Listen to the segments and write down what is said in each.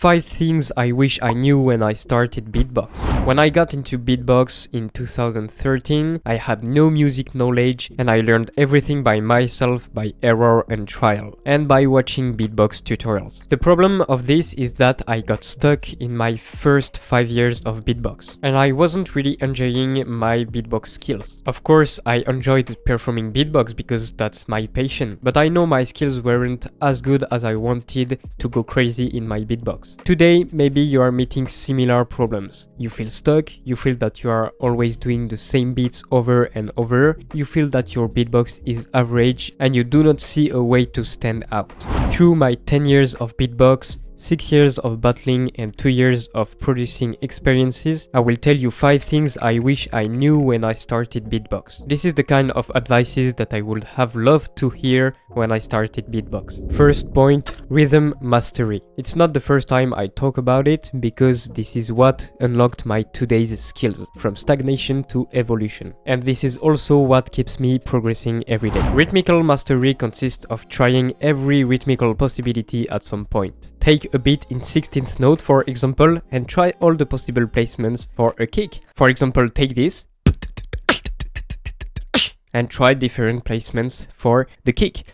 5 things I wish I knew when I started beatbox. When I got into beatbox in 2013, I had no music knowledge and I learned everything by myself by error and trial, and by watching beatbox tutorials. The problem of this is that I got stuck in my first 5 years of beatbox, and I wasn't really enjoying my beatbox skills. Of course, I enjoyed performing beatbox because that's my passion, but I know my skills weren't as good as I wanted to go crazy in my beatbox. Today, maybe you are meeting similar problems. You feel stuck, you feel that you are always doing the same beats over and over, you feel that your beatbox is average, and you do not see a way to stand out. Through my 10 years of beatbox, 6 years of battling and 2 years of producing experiences, I will tell you 5 things I wish I knew when I started beatbox. This is the kind of advices that I would have loved to hear when I started beatbox. First point, rhythm mastery. It's not the first time I talk about it because this is what unlocked my today's skills, from stagnation to evolution. And this is also what keeps me progressing every day. Rhythmical mastery consists of trying every rhythmical possibility at some point. Take a beat in 16th note, for example, and try all the possible placements for a kick. For example, take this and try different placements for the kick.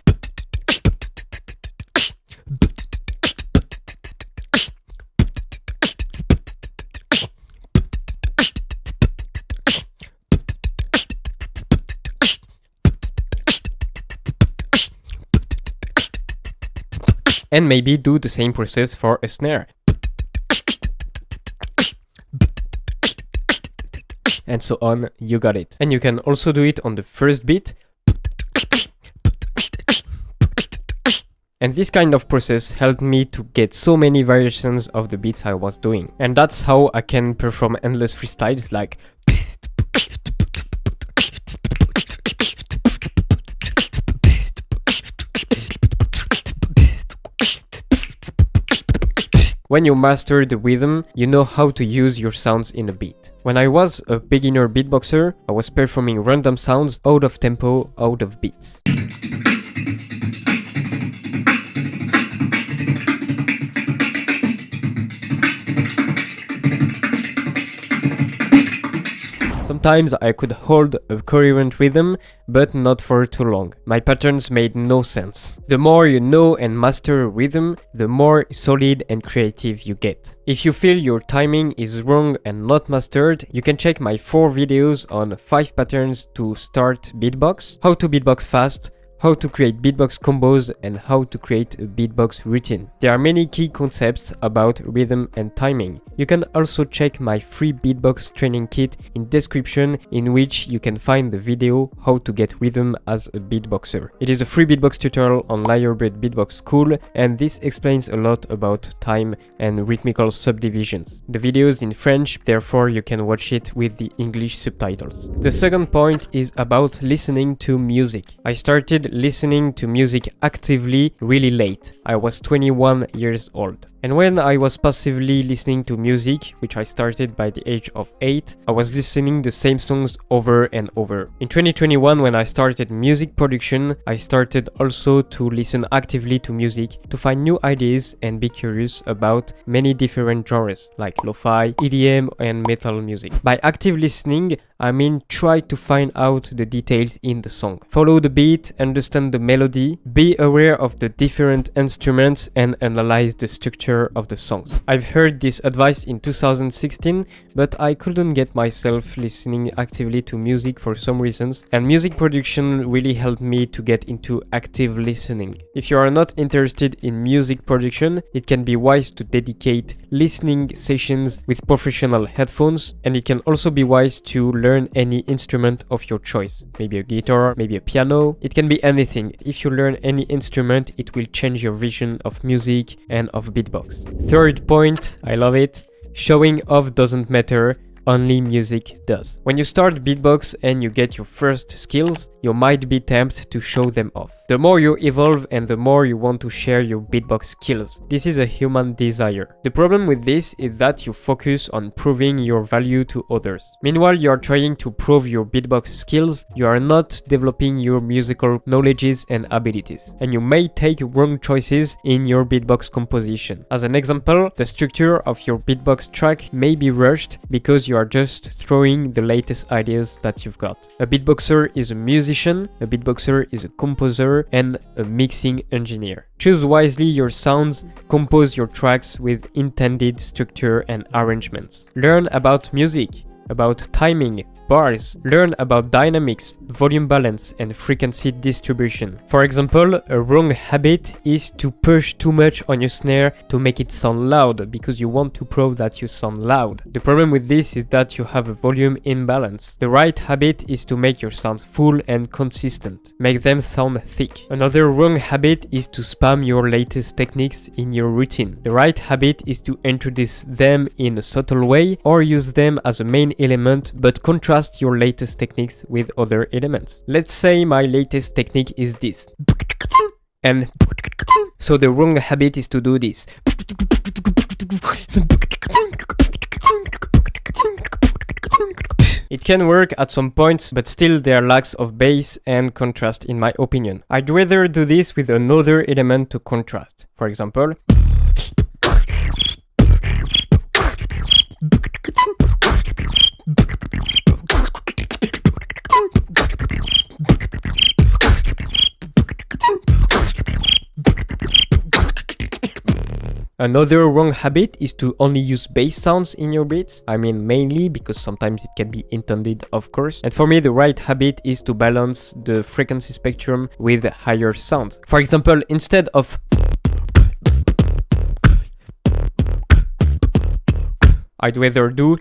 And maybe do the same process for a snare. And so on, you got it. And you can also do it on the first beat. And this kind of process helped me to get so many variations of the beats I was doing. And that's how I can perform endless freestyles like When you master the rhythm, you know how to use your sounds in a beat. When I was a beginner beatboxer, I was performing random sounds out of tempo, out of beats. Sometimes I could hold a coherent rhythm, but not for too long. My patterns made no sense. The more you know and master a rhythm, the more solid and creative you get. If you feel your timing is wrong and not mastered, you can check my 4 videos on 5 patterns to start beatbox, how to beatbox fast, how to create beatbox combos, and how to create a beatbox routine. There are many key concepts about rhythm and timing. You can also check my free beatbox training kit in description, in which you can find the video how to get rhythm as a beatboxer. It is a free beatbox tutorial on Lyrebird Beatbox School, and this explains a lot about time and rhythmical subdivisions. The video is in French, therefore you can watch it with the English subtitles. The second point is about listening to music. I started listening to music actively really late. I was 21 years old. And when I was passively listening to music, which I started by the age of 8, I was listening the same songs over and over. In 2021, when I started music production, I started also to listen actively to music to find new ideas and be curious about many different genres like lo-fi, EDM and metal music. By active listening, I mean try to find out the details in the song. Follow the beat, understand the melody, be aware of the different instruments and analyze the structure of the songs. I've heard this advice in 2016, but I couldn't get myself listening actively to music for some reasons, and music production really helped me to get into active listening. If you are not interested in music production, it can be wise to dedicate listening sessions with professional headphones, and it can also be wise to learn any instrument of your choice. Maybe a guitar, maybe a piano, it can be anything. If you learn any instrument, it will change your vision of music and of beatbox. Third point, I love it. Showing off doesn't matter. only music does. When you start beatbox and you get your first skills, you might be tempted to show them off. The more you evolve and the more you want to share your beatbox skills. This is a human desire. The problem with this is that you focus on proving your value to others. Meanwhile, you are trying to prove your beatbox skills, you are not developing your musical knowledges and abilities. And you may take wrong choices in your beatbox composition. As an example, the structure of your beatbox track may be rushed because you are just throwing the latest ideas that you've got. A beatboxer is a musician, a beatboxer is a composer, and a mixing engineer. Choose wisely your sounds, compose your tracks with intended structure and arrangements. Learn about music, about timing, bars, learn about dynamics, volume balance, and frequency distribution. For example, a wrong habit is to push too much on your snare to make it sound loud because you want to prove that you sound loud. The problem with this is that you have a volume imbalance. The right habit is to make your sounds full and consistent. Make them sound thick. Another wrong habit is to spam your latest techniques in your routine. The right habit is to introduce them in a subtle way or use them as a main element but contrast your latest techniques with other elements. Let's say my latest technique is this. And so the wrong habit is to do this. It can work at some points, but still there lacks of bass and contrast in my opinion. I'd rather do this with another element to contrast. For example, another wrong habit is to only use bass sounds in your beats. I mean mainly because sometimes it can be intended, of course. And for me, the right habit is to balance the frequency spectrum with higher sounds. For example, instead of I'd rather do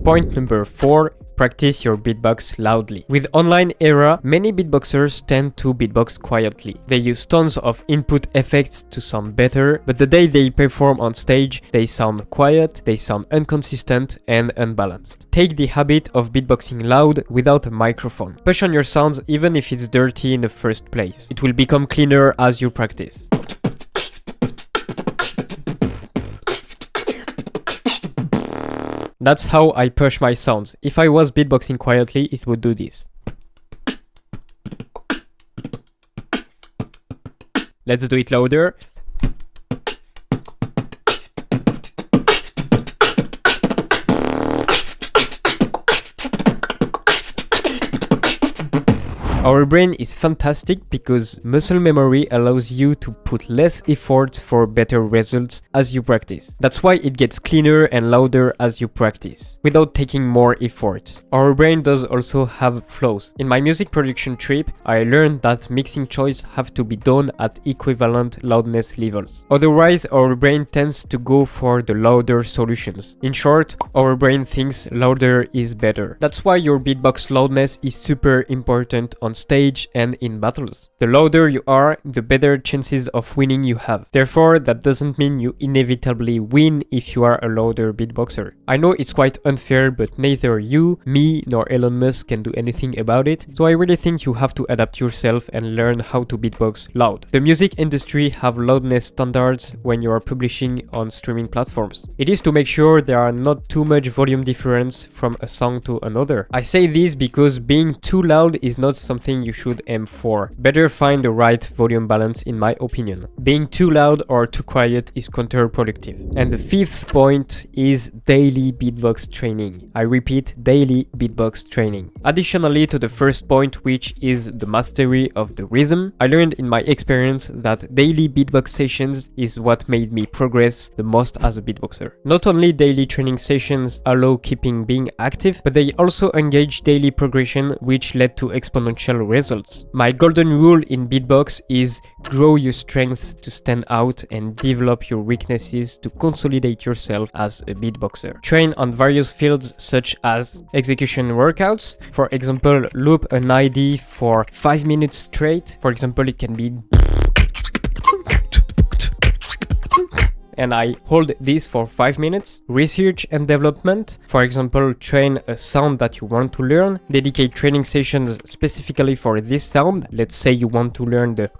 point number 4. Practice your beatbox loudly. With online era, many beatboxers tend to beatbox quietly. They use tons of input effects to sound better, but the day they perform on stage, they sound quiet, they sound inconsistent and unbalanced. Take the habit of beatboxing loud without a microphone. Push on your sounds even if it's dirty in the first place. It will become cleaner as you practice. That's how I push my sounds. If I was beatboxing quietly, it would do this. Let's do it louder. Our brain is fantastic because muscle memory allows you to put less effort for better results as you practice. That's why it gets cleaner and louder as you practice, without taking more effort. Our brain does also have flaws. In my music production trip, I learned that mixing choices have to be done at equivalent loudness levels. Otherwise, our brain tends to go for the louder solutions. In short, our brain thinks louder is better. That's why your beatbox loudness is super important on stage and in battles. The louder you are, the better chances of winning you have. Therefore, that doesn't mean you inevitably win if you are a louder beatboxer. I know it's quite unfair, but neither you, me, nor Elon Musk can do anything about it, so I really think you have to adapt yourself and learn how to beatbox loud. The music industry have loudness standards when you are publishing on streaming platforms. It is to make sure there are not too much volume difference from a song to another. I say this because being too loud is not something you should aim for. Better find the right volume balance in my opinion. Being too loud or too quiet is counterproductive. And the fifth point is daily beatbox training. I repeat, daily beatbox training. Additionally to the first point, which is the mastery of the rhythm, I learned in my experience that daily beatbox sessions is what made me progress the most as a beatboxer. Not only daily training sessions allow keeping being active, but they also engage daily progression, which led to exponential results. My golden rule in beatbox is grow your strengths to stand out and develop your weaknesses to consolidate yourself as a beatboxer. Train on various fields such as execution workouts. For example, loop an ID for 5 minutes straight. For example, it can be and I hold this for 5 minutes. Research and development, for example, train a sound that you want to learn, dedicate training sessions specifically for this sound. Let's say you want to learn the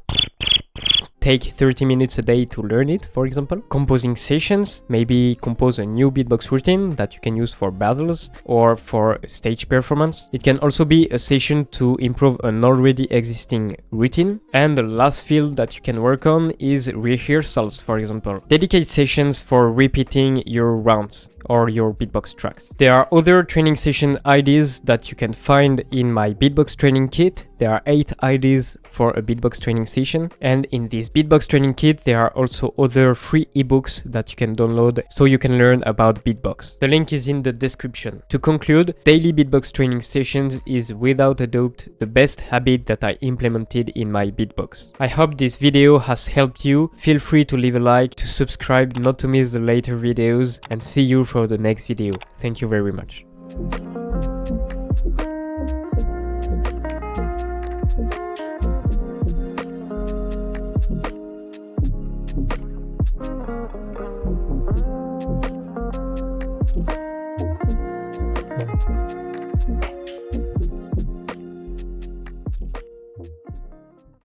take 30 minutes a day to learn it, for example. Composing sessions, maybe compose a new beatbox routine that you can use for battles or for stage performance. It can also be a session to improve an already existing routine. And the last field that you can work on is rehearsals, for example. Dedicate sessions for repeating your rounds or your beatbox tracks. There are other training session ideas that you can find in my Beatbox Training kit. There are 8 ideas for a beatbox training session, and in this Beatbox Training kit there are also other free ebooks that you can download so you can learn about beatbox. The link is in the description. To conclude, daily beatbox training sessions is without a doubt the best habit that I implemented in my beatbox. I hope this video has helped you. Feel free to leave a like, to subscribe not to miss the later videos, and see you for the next video. Thank you very much.